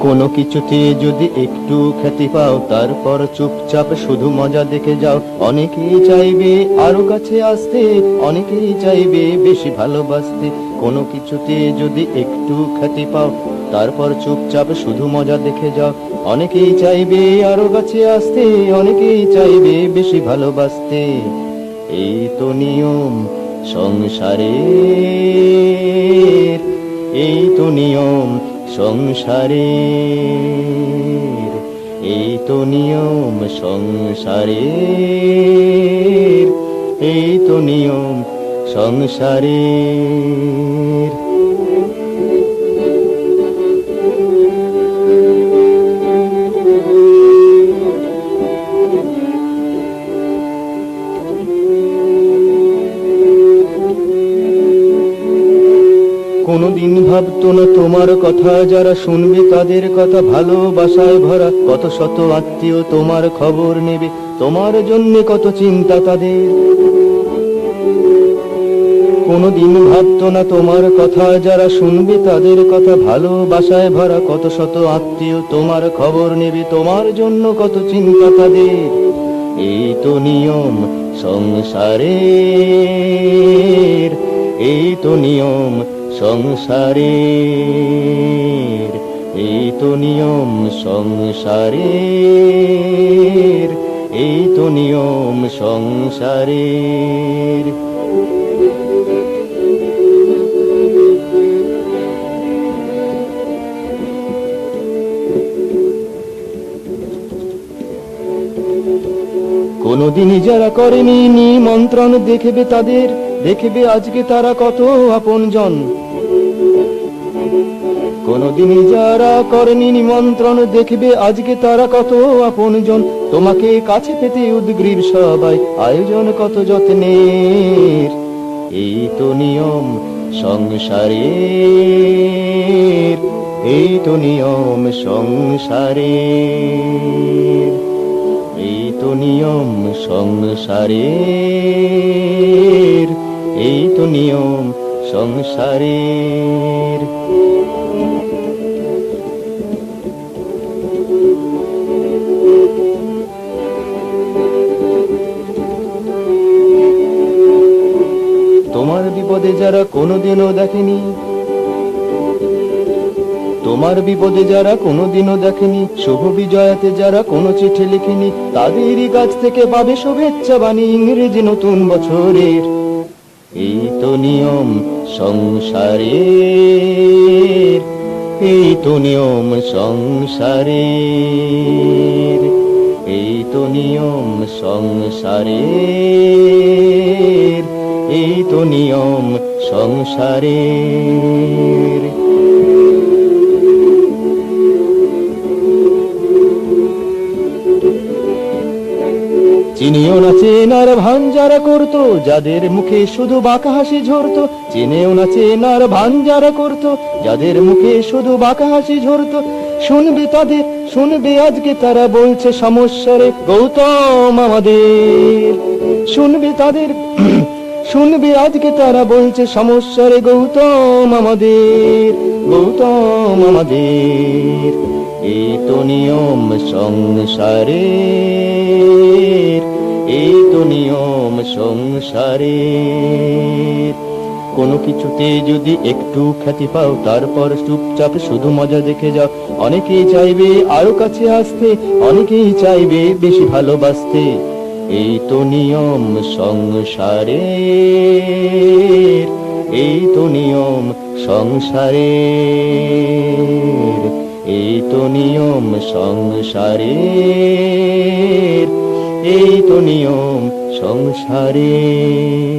কোনো কিছুতে যদি একটু খ্যাতি পাও, তারপর চুপচাপ শুধু মজা দেখে যাও। অনেকেই চাইবে আরো কাছে আসতে, অনেকেই চাইবে বেশি ভালোবাসতে। কোনো কিছুতে যদি একটু খ্যাতি পাও, তারপর চুপচাপ শুধু মজা দেখে যাও। অনেকেই চাইবে আরো কাছে আসতে, অনেকেই চাইবে বেশি ভালোবাসতে। এই তো নিয়ম সংসারের, এই তো নিয়ম সংসারের, এই তো নিয়ম সংসারের, এই তো নিয়ম সংসারের। কোনদিন ভাবতো না তোমার কথা যারা শুনবে, তাদের কথা ভালোবাসায় ভরা। কত শত আত্মীয় তোমার খবর নেবে, তোমার জন্য কত চিন্তা তাদের। কোনদিন ভাবতো না তোমার কথা যারা শুনবে, তাদের কথা ভালোবাসায় ভরা। কত শত আত্মীয় তোমার খবর নেবে, তোমার জন্য কত চিন্তা তাদের। এই তো নিয়ম সংসারের, এই তো নিয়ম সংসারের, এই তো নিয়ম সংসারের, এই তো নিয়ম সংসারের। কোনদিনই যারা করেনি নিমন্ত্রণ, দেখবে তাদের, দেখবে আজকে তারা কত আপনজন। কোনদিনই যারা করেনি নিমন্ত্রণ, দেখবে আজকে তারা কত আপনজন। তোমাকে কাছে পেতে উদ্গ্রীব সবাই, আয়োজন কত যত্নের। এই তো নিয়ম সংসারের, এই তো নিয়ম সংসারের, এই তো নিয়ম সংসারের, এই তো নিয়ম সংসারের। তোমার বিপদে যারা কোনোদিনও দেখেনি, তোমার বিপদে যারা কোনোদিনও দেখেনি, শুভ বিজয়াতে যারা কোনো চিঠি লিখেনি, তাদেরই কাছ থেকে পাবে শুভেচ্ছা বাণী ইংরেজি নতুন বছরের। এই তো নিয়ম সংসারের, এই তো নিয়ম সংসারের, এই তো নিয়ম সংসারের, এই তো নিয়ম সংসারের। চিনিও না চেনার ভান যারা করতো, যাদের মুখে শুধু বাঁকা হাসি ঝরতো। চিনেও না চেনার ভান যারা করতো, যাদের মুখে শুধু বাঁকা হাসি ঝরতো। শুনবে তাদের, শুনবে আজকে তারা বলছে সমস্যারে গৌতম আমাদের। শুনবে তাদের, শুনবে আজকে তারা বলছে সমস্যারে গৌতম আমাদের, গৌতম আমাদের। এই তো নিয়ম সংসারের, এই তো নিয়ম সংসারের। কোনো কিছুতে যদি একটু খ্যাতি পাও, তারপর চুপচাপ শুধু মজা দেখে যাও। অনেকেই চাইবে আরো কাছে আসতে, অনেকেই চাইবে বেশি ভালোবাসতে। এই তো নিয়ম সংসারের, এই তো নিয়ম সংসারের, এই তো নিয়ম সংসারের, এই তো নিয়ম সংসারের।